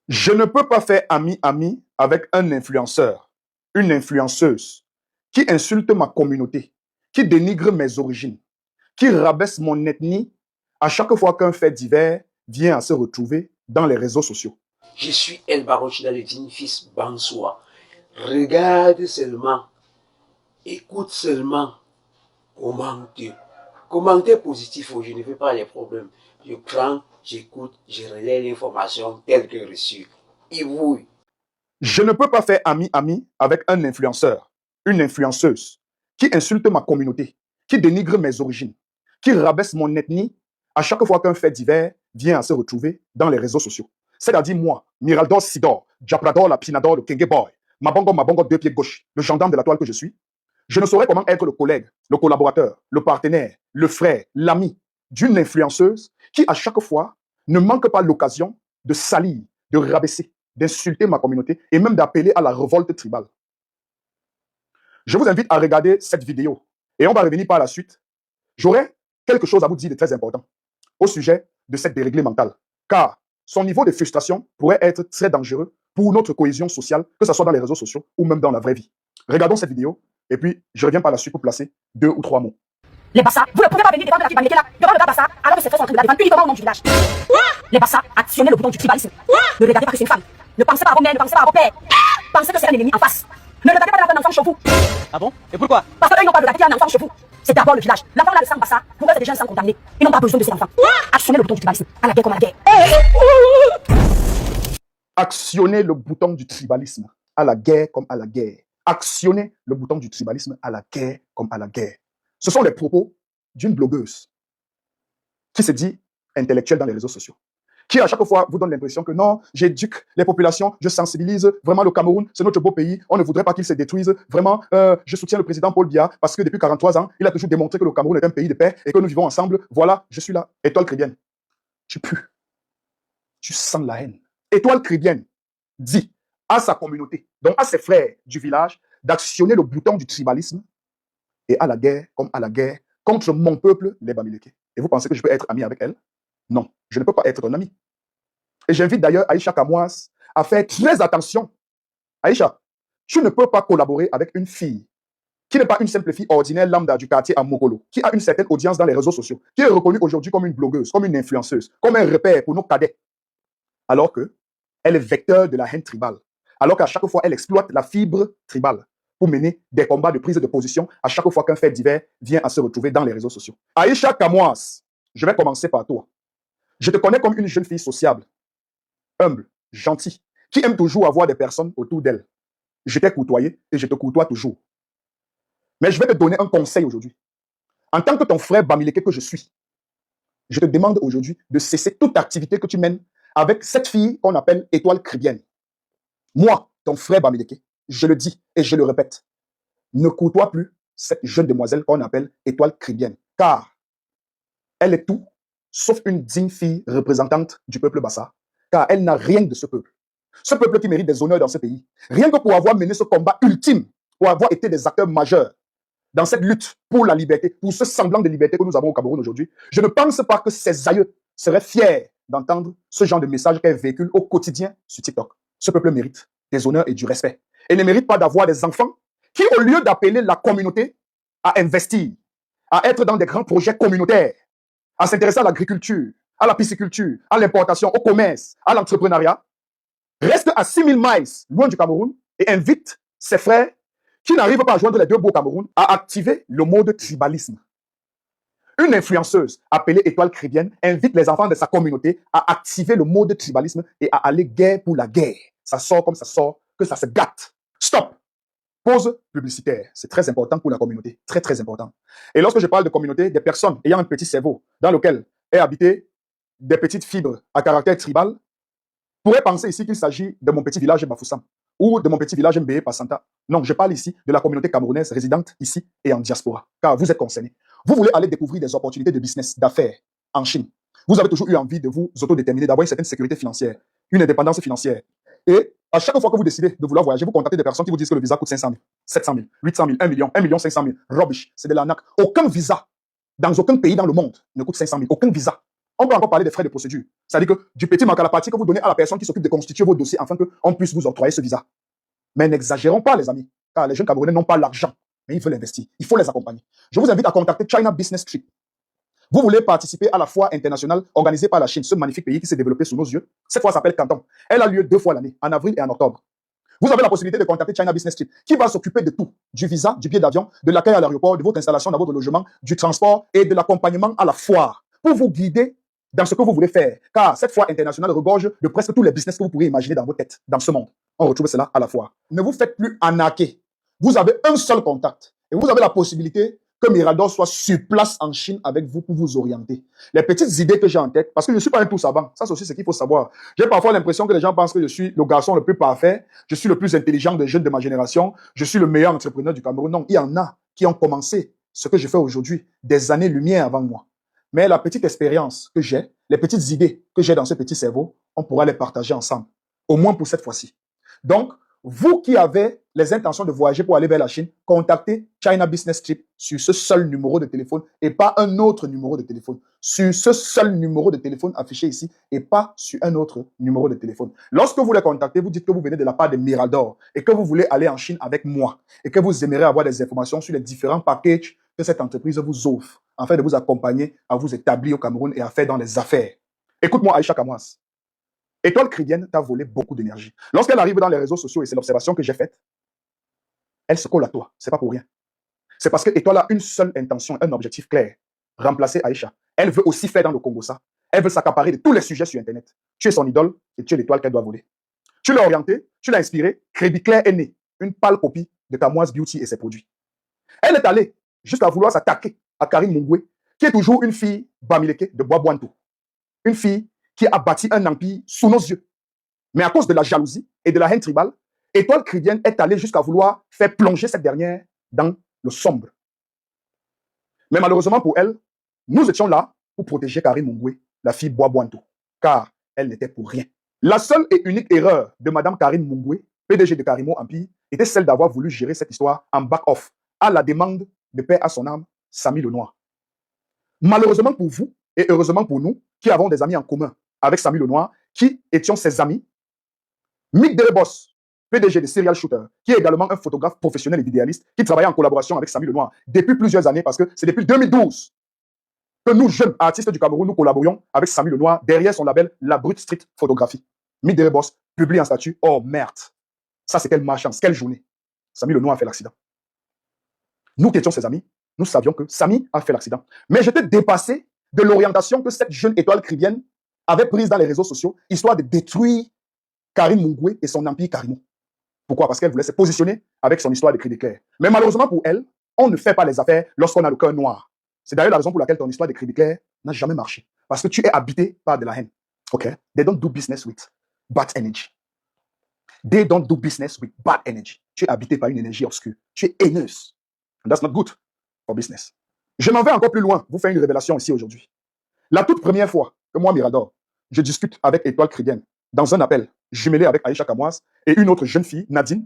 Je ne peux pas faire ami-ami avec un influenceur, une influenceuse qui insulte ma communauté, qui dénigre mes origines, qui rabaisse mon ethnie à chaque fois qu'un fait divers vient à se retrouver dans les réseaux sociaux. Je suis El Barochida, le digne fils Bansoua. Regarde seulement, écoute seulement, commente. Commentaire positif, je ne veux pas les problèmes. Je prends, j'écoute, je relais l'information telle que reçue. Et vous? Je ne peux pas faire ami-ami avec un influenceur, une influenceuse qui insulte ma communauté, qui dénigre mes origines, qui rabaisse mon ethnie à chaque fois qu'un fait divers vient à se retrouver dans les réseaux sociaux. C'est-à-dire moi, Miraldor Sidor, Japrador Lapinador, le Kenge Boy, Mabongo, deux pieds gauche, le gendarme de la toile que je suis, je ne saurais comment être le collègue, le collaborateur, le partenaire, le frère, l'ami d'une influenceuse qui, à chaque fois, ne manque pas l'occasion de salir, de rabaisser, d'insulter ma communauté et même d'appeler à la révolte tribale. Je vous invite à regarder cette vidéo et on va revenir par la suite. J'aurai quelque chose à vous dire de très important au sujet de cette déréglée mentale, car son niveau de frustration pourrait être très dangereux pour notre cohésion sociale, que ce soit dans les réseaux sociaux ou même dans la vraie vie. Regardons cette vidéo et puis je reviens par la suite pour placer 2 ou 3 mots. Les Bassa, vous ne pouvez pas venir défendre la tribalité là, devant le gars Bassa, alors que c'est fait son tribal, uniquement au nom du village. Les Bassa, actionnez le bouton du tribalisme. Ne regardez pas que c'est une femme. Ne pensez pas à vos mères, ne pensez pas à vos pères. Pensez que c'est un ennemi en face. Ne regardez pas d'avoir un enfant chez vous. Ah bon? Et pourquoi? Parce qu'eux, ils n'ont pas regardé qu'il y a un enfant chez vous. C'est d'abord le village. L'enfant là, le sang Bassa, vous êtes déjà un sang condamné. Ils n'ont pas besoin de ces enfants. Actionnez le bouton du tribalisme. À la guerre comme à la guerre. Actionnez le bouton du tribalisme à la guerre comme à la guerre. Actionnez le bouton du tribalisme à la guerre comme à la guerre. Ce sont les propos d'une blogueuse qui se dit intellectuelle dans les réseaux sociaux, qui à chaque fois vous donne l'impression que non, j'éduque les populations, je sensibilise vraiment le Cameroun, c'est notre beau pays, on ne voudrait pas qu'il se détruise. Vraiment, je soutiens le président Paul Biya parce que depuis 43 ans, il a toujours démontré que le Cameroun est un pays de paix et que nous vivons ensemble. Voilà, je suis là. Étoile chrétienne, tu pues, tu sens la haine. Étoile chrétienne dit à sa communauté, donc à ses frères du village, d'actionner le bouton du tribalisme et à la guerre comme à la guerre contre mon peuple, les Bamileke. Et vous pensez que je peux être ami avec elle? Non, je ne peux pas être un ami. Et j'invite d'ailleurs Aïcha Kamouas à faire très attention. Aïcha, tu ne peux pas collaborer avec une fille qui n'est pas une simple fille ordinaire lambda du quartier à Mogolo, qui a une certaine audience dans les réseaux sociaux, qui est reconnue aujourd'hui comme une blogueuse, comme une influenceuse, comme un repère pour nos cadets, alors qu'elle est vecteur de la haine tribale, alors qu'à chaque fois, elle exploite la fibre tribale pour mener des combats de prise de position à chaque fois qu'un fait divers vient à se retrouver dans les réseaux sociaux. Aïcha Kamouas, je vais commencer par toi. Je te connais comme une jeune fille sociable, humble, gentille, qui aime toujours avoir des personnes autour d'elle. Je t'ai côtoyé et je te côtoie toujours. Mais je vais te donner un conseil aujourd'hui. En tant que ton frère Bamileke que je suis, je te demande aujourd'hui de cesser toute activité que tu mènes avec cette fille qu'on appelle Étoile chrétienne. Moi, ton frère Bamileke, je le dis et je le répète, ne côtoie plus cette jeune demoiselle qu'on appelle Étoile chrétienne, car elle est tout sauf une digne fille représentante du peuple Bassa, car elle n'a rien de ce peuple. Ce peuple qui mérite des honneurs dans ce pays. Rien que pour avoir mené ce combat ultime, pour avoir été des acteurs majeurs dans cette lutte pour la liberté, pour ce semblant de liberté que nous avons au Cameroun aujourd'hui, je ne pense pas que ses aïeux seraient fiers d'entendre ce genre de message qu'elle véhicule au quotidien sur TikTok. Ce peuple mérite des honneurs et du respect. Et ne mérite pas d'avoir des enfants qui, au lieu d'appeler la communauté à investir, à être dans des grands projets communautaires, à s'intéresser à l'agriculture, à la pisciculture, à l'importation, au commerce, à l'entrepreneuriat, reste à 6000 miles loin du Cameroun et invite ses frères qui n'arrivent pas à joindre les deux bouts au Cameroun à activer le mode tribalisme. Une influenceuse appelée Étoile chrétienne invite les enfants de sa communauté à activer le mode tribalisme et à aller guerre pour la guerre. Ça sort comme ça sort, que ça se gâte. Stop! Pause publicitaire. C'est très important pour la communauté. Très, très important. Et lorsque je parle de communauté, des personnes ayant un petit cerveau dans lequel est habité des petites fibres à caractère tribal pourraient penser ici qu'il s'agit de mon petit village Bafoussam ou de mon petit village Mbé Passanta. Non, je parle ici de la communauté camerounaise résidente ici et en diaspora, car vous êtes concernés. Vous voulez aller découvrir des opportunités de business, d'affaires en Chine. Vous avez toujours eu envie de vous autodéterminer, d'avoir une certaine sécurité financière, une indépendance financière. Et à chaque fois que vous décidez de vouloir voyager, vous contactez des personnes qui vous disent que le visa coûte 500 000, 700 000, 800 000, 1 million, 1 million 500 000. Rubbish, c'est de l'arnaque. Aucun visa, dans aucun pays dans le monde, ne coûte 500 000. Aucun visa. On peut encore parler des frais de procédure. C'est-à-dire que du petit macalapathie que vous donnez à la personne qui s'occupe de constituer vos dossiers afin qu'on puisse vous octroyer ce visa. Mais n'exagérons pas, les amis, car les jeunes Camerounais n'ont pas l'argent, mais ils veulent investir. Il faut les accompagner. Je vous invite à contacter China Business Trip. Vous voulez participer à la foire internationale organisée par la Chine, ce magnifique pays qui s'est développé sous nos yeux. Cette fois s'appelle Canton. Elle a lieu 2 fois l'année, en avril et en octobre. Vous avez la possibilité de contacter China Business Trip, qui va s'occuper de tout, du visa, du billet d'avion, de l'accueil à l'aéroport, de votre installation dans votre logement, du transport et de l'accompagnement à la foire, pour vous guider dans ce que vous voulez faire. Car cette foire internationale regorge de presque tous les business que vous pourriez imaginer dans vos têtes, dans ce monde. On retrouve cela à la foire. Ne vous faites plus arnaquer. Vous avez un seul contact et vous avez la possibilité que Mirador soit sur place en Chine avec vous pour vous orienter. Les petites idées que j'ai en tête, parce que je ne suis pas un tout savant, ça c'est aussi ce qu'il faut savoir. J'ai parfois l'impression que les gens pensent que je suis le garçon le plus parfait, je suis le plus intelligent des jeunes de ma génération, je suis le meilleur entrepreneur du Cameroun. Non, il y en a qui ont commencé ce que je fais aujourd'hui des années-lumière avant moi. Mais la petite expérience que j'ai, les petites idées que j'ai dans ce petit cerveau, on pourra les partager ensemble, au moins pour cette fois-ci. Donc, vous qui avez les intentions de voyager pour aller vers la Chine, contactez China Business Trip sur ce seul numéro de téléphone et pas un autre numéro de téléphone. Sur ce seul numéro de téléphone affiché ici et pas sur un autre numéro de téléphone. Lorsque vous les contactez, vous dites que vous venez de la part de Mirador et que vous voulez aller en Chine avec moi et que vous aimeriez avoir des informations sur les différents packages que cette entreprise vous offre afin de vous accompagner à vous établir au Cameroun et à faire dans les affaires. Écoute-moi, Aïcha Kamwas. Étoile Crédienne t'a volé beaucoup d'énergie. Lorsqu'elle arrive dans les réseaux sociaux, et c'est l'observation que j'ai faite, elle se colle à toi. C'est pas pour rien. C'est parce que Étoile a une seule intention, un objectif clair. Remplacer Aïcha. Elle veut aussi faire dans le Congo ça. Elle veut s'accaparer de tous les sujets sur Internet. Tu es son idole et tu es l'étoile qu'elle doit voler. Tu l'as orienté, tu l'as inspiré. Crédit Clair est né. Une pâle copie de Kamwas Beauty et ses produits. Elle est allée jusqu'à vouloir s'attaquer à Karim Mungwe, qui est toujours une fille bamileke de Bois-Bointou. Une fille qui a bâti un empire sous nos yeux. Mais à cause de la jalousie et de la haine tribale, Étoile Crédienne est allée jusqu'à vouloir faire plonger cette dernière dans le sombre. Mais malheureusement pour elle, nous étions là pour protéger Karim Mungwe, la fille Bois-Bointou, car elle n'était pour rien. La seule et unique erreur de Madame Karim Mungwe, PDG de Karimo Empire, était celle d'avoir voulu gérer cette histoire en back-off, à la demande de paix à son âme, Samy Lenoir. Malheureusement pour vous, et heureusement pour nous, qui avons des amis en commun avec Samy Lenoir, qui étions ses amis, Mick Delebos, PDG de Serial Shooter, qui est également un photographe professionnel et idéaliste, qui travaillait en collaboration avec Samy Lenoir depuis plusieurs années, parce que c'est depuis 2012 que nous, jeunes artistes du Cameroun, nous collaborons avec Samy Lenoir derrière son label La Brute Street Photographie. Mick Delebos publie un statut, oh merde, ça c'est quelle malchance, quelle journée. Samy Lenoir a fait l'accident. Nous qui étions ses amis, nous savions que Samy a fait l'accident. Mais j'étais dépassé de l'orientation que cette jeune étoile crédienne avait prise dans les réseaux sociaux, histoire de détruire Karim Mungwe et son empire Karimo. Pourquoi? Parce qu'elle voulait se positionner avec son histoire de Crédit Clair. Mais malheureusement pour elle, on ne fait pas les affaires lorsqu'on a le cœur noir. C'est d'ailleurs la raison pour laquelle ton histoire de Crédit Clair n'a jamais marché. Parce que tu es habité par de la haine. Ok? They don't do business with bad energy. They don't do business with bad energy. Tu es habité par une énergie obscure. Tu es haineuse. And that's not good for business. Je m'en vais encore plus loin, vous faire une révélation ici aujourd'hui. La toute première fois que moi, Mirador, je discute avec Étoile Crédienne dans un appel jumelé avec Aïcha Kamwas et une autre jeune fille, Nadine,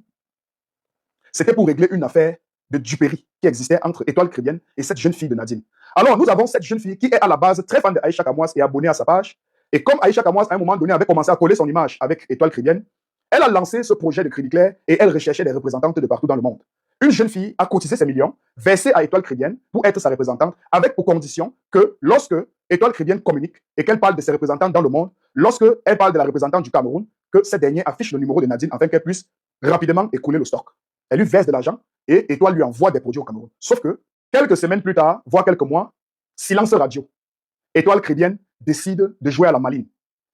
c'était pour régler une affaire de duperie qui existait entre Étoile Crédienne et cette jeune fille de Nadine. Alors, nous avons cette jeune fille qui est à la base très fan de Aïcha Kamwas et abonnée à sa page. Et comme Aïcha Kamwas, à un moment donné, avait commencé à coller son image avec Étoile Crédienne, elle a lancé ce projet de Crédit Clair et elle recherchait des représentantes de partout dans le monde. Une jeune fille a cotisé ses millions, versé à Étoile Crédienne pour être sa représentante, avec pour condition que lorsque Étoile Crédienne communique et qu'elle parle de ses représentants dans le monde, lorsque elle parle de la représentante du Cameroun, que cette dernière affiche le numéro de Nadine afin qu'elle puisse rapidement écouler le stock. Elle lui verse de l'argent et Étoile lui envoie des produits au Cameroun. Sauf que, quelques semaines plus tard, voire quelques mois, silence radio. Étoile Crédienne décide de jouer à la maline.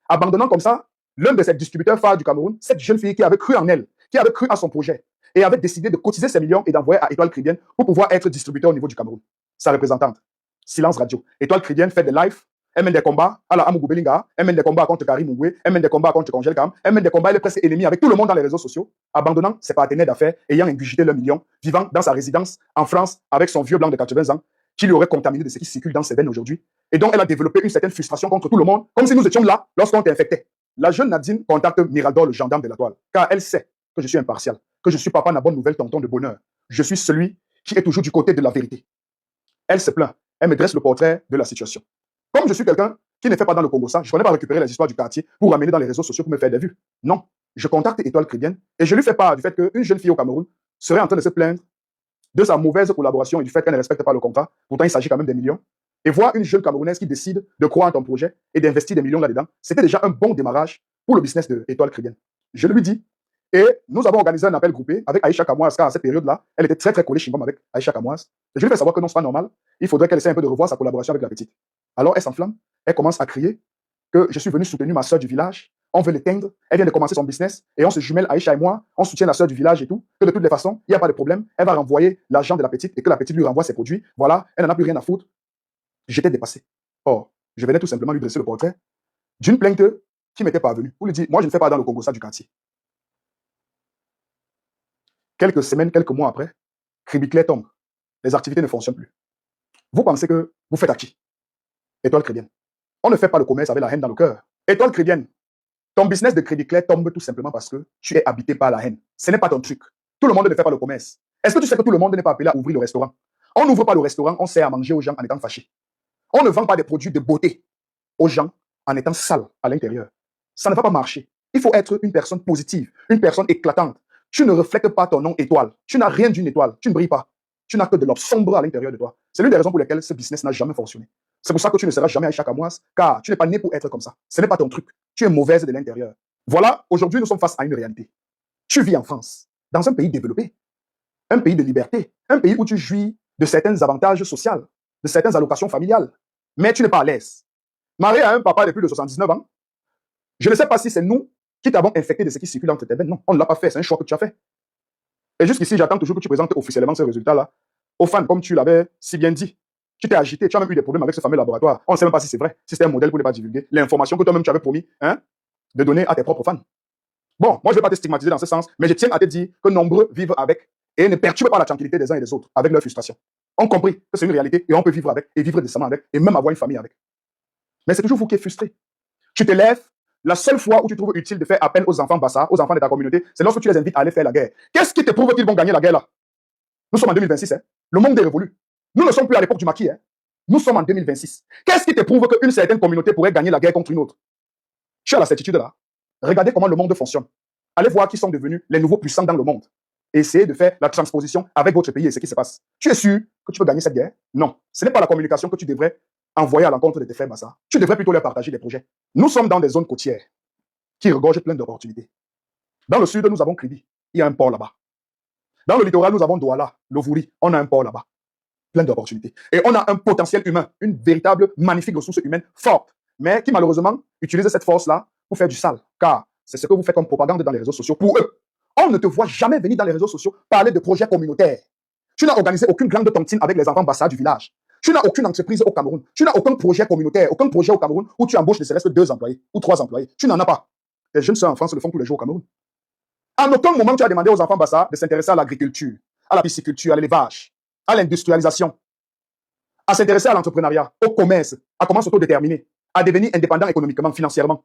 Abandonnant comme ça l'un de ses distributeurs phares du Cameroun, cette jeune fille qui avait cru en elle, qui avait cru à son projet, et avait décidé de cotiser ses millions et d'envoyer à Étoile Crédienne pour pouvoir être distributeur au niveau du Cameroun. Sa représentante. Silence radio. Étoile Crédienne fait des lives, elle mène des combats à la Amougou Belinga, elle mène des combats contre Karim Mungwe, elle mène des combats contre Congel Kam, elle mène des combats, elle est presque ennemie avec tout le monde dans les réseaux sociaux, abandonnant ses partenaires d'affaires, ayant ingurgité leurs millions, vivant dans sa résidence en France avec son vieux blanc de 80 ans, qui lui aurait contaminé de ce qui circule dans ses veines aujourd'hui. Et donc, elle a développé une certaine frustration contre tout le monde, comme si nous étions là lorsqu'on t'infectait. La jeune Nadine contacte Mirador, le gendarme de la toile, car elle sait que je suis impartial, que je suis papa n'a bonne nouvelle, tonton de bonheur. Je suis celui qui est toujours du côté de la vérité. Elle se plaint, elle me dresse le portrait de la situation. Comme je suis quelqu'un qui ne fait pas dans le Congo ça. Je ne connais pas récupérer les histoires du quartier pour ramener dans les réseaux sociaux pour me faire des vues. Non. Je contacte Étoile Chrétienne et je lui fais part du fait qu'une jeune fille au Cameroun serait en train de se plaindre de sa mauvaise collaboration et du fait qu'elle ne respecte pas le contrat. Pourtant, il s'agit quand même des millions. Et voir une jeune Camerounaise qui décide de croire en ton projet et d'investir des millions là-dedans, c'était déjà un bon démarrage pour le business de Étoile Chrétienne. Je lui dis, et nous avons organisé un appel groupé avec Aïcha Kamoise, car à cette période-là, elle était très très collée chingom avec Aïcha Kamoise. Et je lui fais savoir que non, c'est pas normal. Il faudrait qu'elle essaie un peu de revoir sa collaboration avec la petite. Alors elle s'enflamme, elle commence à crier que je suis venu soutenir ma soeur du village, on veut l'éteindre, elle vient de commencer son business, et on se jumelle, Aïcha et moi, on soutient la soeur du village et tout, que de toutes les façons, il n'y a pas de problème, elle va renvoyer l'argent de la petite et que la petite lui renvoie ses produits, voilà, elle n'en a plus rien à foutre. J'étais dépassé. Or, je venais tout simplement lui dresser le portrait d'une plainte qui m'était parvenue, pour lui dire, moi je ne fais pas dans le Congo ça du quartier. Quelques semaines, quelques mois après, Cribiclet tombe, les activités ne fonctionnent plus. Vous pensez que vous faites à qui? Étoile Chrétienne. On ne fait pas le commerce avec la haine dans le cœur. Étoile Chrétienne. Ton business de Crédit Clair tombe tout simplement parce que tu es habité par la haine. Ce n'est pas ton truc. Tout le monde ne fait pas le commerce. Est-ce que tu sais que tout le monde n'est pas appelé à ouvrir le restaurant? On n'ouvre pas le restaurant, on sert à manger aux gens en étant fâchés. On ne vend pas des produits de beauté aux gens en étant sales à l'intérieur. Ça ne va pas marcher. Il faut être une personne positive, une personne éclatante. Tu ne reflètes pas ton nom étoile. Tu n'as rien d'une étoile. Tu ne brilles pas. Tu n'as que de l'ombre sombre à l'intérieur de toi. C'est l'une des raisons pour lesquelles ce business n'a jamais fonctionné. C'est pour ça que tu ne seras jamais Aïcha Kamoise, car tu n'es pas né pour être comme ça. Ce n'est pas ton truc. Tu es mauvaise de l'intérieur. Voilà, aujourd'hui, nous sommes face à une réalité. Tu vis en France, dans un pays développé, un pays de liberté, un pays où tu jouis de certains avantages sociaux, de certaines allocations familiales, mais tu n'es pas à l'aise. Marié à un papa de plus de 79 ans, je ne sais pas si c'est nous qui t'avons infecté de ce qui circule entre tes veines. Non, on ne l'a pas fait, c'est un choix que tu as fait. Et jusqu'ici, j'attends toujours que tu présentes officiellement ce résultat-là aux fans, comme tu l'avais si bien dit. Tu t'es agité, tu as même eu des problèmes avec ce fameux laboratoire. On ne sait même pas si c'est vrai, si c'était un modèle pour ne pas divulguer l'information que toi-même tu avais promis de donner à tes propres fans. Bon, moi je ne vais pas te stigmatiser dans ce sens, mais je tiens à te dire que nombreux vivent avec et ne perturbent pas la tranquillité des uns et des autres avec leur frustration. On compris que c'est une réalité et on peut vivre avec et vivre décemment avec et même avoir une famille avec. Mais c'est toujours vous qui êtes frustré. Tu te lèves, la seule fois où tu trouves utile de faire appel aux enfants Bassa, aux enfants de ta communauté, c'est lorsque tu les invites à aller faire la guerre. Qu'est-ce qui te prouve qu'ils vont gagner la guerre là? Nous sommes en 2026, hein? Le monde est révolu. Nous ne sommes plus à l'époque du maquis. Hein? Nous sommes en 2026. Qu'est-ce qui te prouve qu'une certaine communauté pourrait gagner la guerre contre une autre? Tu as la certitude là. Regardez comment le monde fonctionne. Allez voir qui sont devenus les nouveaux puissants dans le monde. Essayez de faire la transposition avec votre pays et ce qui se passe. Tu es sûr que tu peux gagner cette guerre? Non. Ce n'est pas la communication que tu devrais envoyer à l'encontre de tes frères Bassa. Tu devrais plutôt leur partager des projets. Nous sommes dans des zones côtières qui regorgent plein d'opportunités. Dans le sud, nous avons Kribi. Il y a un port là-bas. Dans le littoral, nous avons Douala, Lovouri. On a un port là-bas. Plein d'opportunités. Et on a un potentiel humain, une véritable, magnifique ressource humaine forte, mais qui malheureusement utilise cette force-là pour faire du sale. Car c'est ce que vous faites comme propagande dans les réseaux sociaux pour eux. On ne te voit jamais venir dans les réseaux sociaux parler de projets communautaires. Tu n'as organisé aucune grande tontine avec les enfants Bassa du village. Tu n'as aucune entreprise au Cameroun. Tu n'as aucun projet communautaire, aucun projet au Cameroun où tu embauches ne serait-ce que 2 employés ou 3 employés. Tu n'en as pas. Les jeunes sœurs en France le font tous les jours au Cameroun. En aucun moment, tu as demandé aux enfants Bassa de s'intéresser à l'agriculture, à la pisciculture, à l'élevage, à l'industrialisation, à s'intéresser à l'entrepreneuriat, au commerce, à comment s'autodéterminer, à devenir indépendant économiquement, financièrement.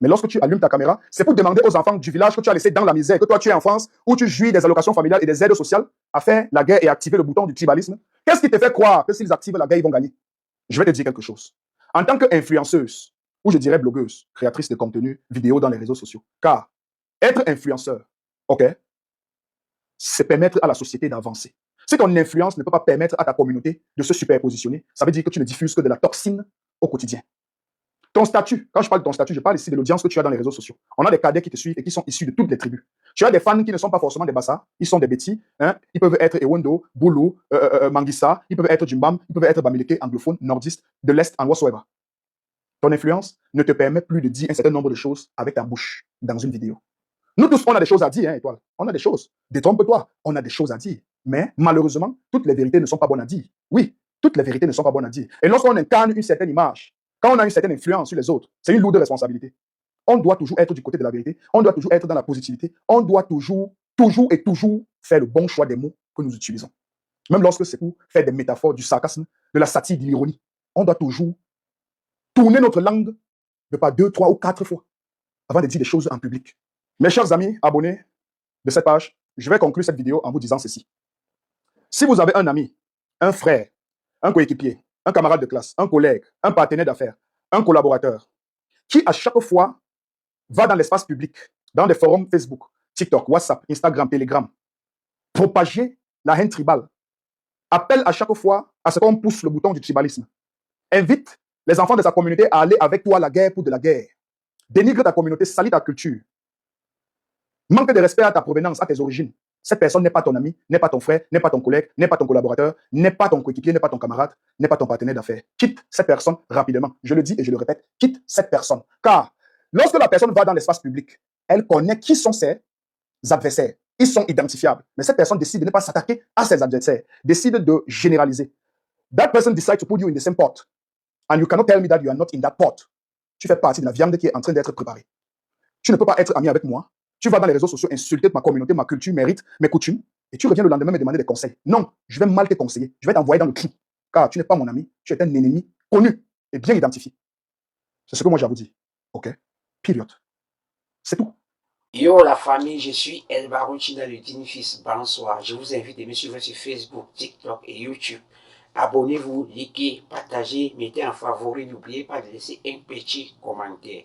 Mais lorsque tu allumes ta caméra, c'est pour demander aux enfants du village que tu as laissé dans la misère, que toi tu es en France, où tu jouis des allocations familiales et des aides sociales, à faire la guerre et activer le bouton du tribalisme. Qu'est-ce qui te fait croire que s'ils activent la guerre, ils vont gagner? Je vais te dire quelque chose. En tant qu'influenceuse, ou je dirais blogueuse, créatrice de contenu vidéo dans les réseaux sociaux, car être influenceur, ok, c'est permettre à la société d'avancer. Si ton influence ne peut pas permettre à ta communauté de se superpositionner, ça veut dire que tu ne diffuses que de la toxine au quotidien. Ton statut, quand je parle de ton statut, je parle ici de l'audience que tu as dans les réseaux sociaux. On a des cadets qui te suivent et qui sont issus de toutes les tribus. Tu as des fans qui ne sont pas forcément des Bassa, ils sont des Betty, hein? Ils peuvent être Ewondo, Boulou, Manguissa, ils peuvent être Jimbam, ils peuvent être Bamileke, anglophone, nordiste, de l'Est, en whatsoever. Ton influence ne te permet plus de dire un certain nombre de choses avec ta bouche dans une vidéo. Nous tous, on a des choses à dire, hein, Étoile. On a des choses. Détrompe-toi, on a des choses à dire. Mais malheureusement, toutes les vérités ne sont pas bonnes à dire. Oui, toutes les vérités ne sont pas bonnes à dire. Et lorsqu'on incarne une certaine image, quand on a une certaine influence sur les autres, c'est une lourde responsabilité. On doit toujours être du côté de la vérité. On doit toujours être dans la positivité. On doit toujours faire le bon choix des mots que nous utilisons. Même lorsque c'est pour faire des métaphores, du sarcasme, de la satire, de l'ironie. On doit toujours tourner notre langue de pas 2, 3 ou 4 fois avant de dire des choses en public. Mes chers amis abonnés de cette page, je vais conclure cette vidéo en vous disant ceci. Si vous avez un ami, un frère, un coéquipier, un camarade de classe, un collègue, un partenaire d'affaires, un collaborateur qui, à chaque fois, va dans l'espace public, dans des forums Facebook, TikTok, WhatsApp, Instagram, Telegram, propager la haine tribale, appelle à chaque fois à ce qu'on pousse le bouton du tribalisme, invite les enfants de sa communauté à aller avec toi à la guerre pour de la guerre, dénigre ta communauté, salit ta culture, manque de respect à ta provenance, à tes origines. Cette personne n'est pas ton ami, n'est pas ton frère, n'est pas ton collègue, n'est pas ton collaborateur, n'est pas ton coéquipier, n'est pas ton camarade, n'est pas ton partenaire d'affaires. Quitte cette personne rapidement. Je le dis et je le répète, quitte cette personne. Car lorsque la personne va dans l'espace public, elle connaît qui sont ses adversaires. Ils sont identifiables. Mais cette personne décide de ne pas s'attaquer à ses adversaires, décide de généraliser. That person decides to put you in the same pot. And you cannot tell me that you are not in that pot. Tu fais partie de la viande qui est en train d'être préparée. Tu ne peux pas être ami avec moi. Tu vas dans les réseaux sociaux insulter ma communauté, ma culture, mes rites, mes coutumes, et tu reviens le lendemain me demander des conseils. Non, je vais mal te conseiller. Je vais t'envoyer dans le trou. Car tu n'es pas mon ami, tu es un ennemi connu et bien identifié. C'est ce que moi j'ai à vous dire. OK? Period. C'est tout. Yo la famille, je suis El Barouchi dans le Dine Fils. Bonsoir. Je vous invite à me suivre sur Facebook, TikTok et YouTube. Abonnez-vous, likez, partagez, mettez en favori. N'oubliez pas de laisser un petit commentaire.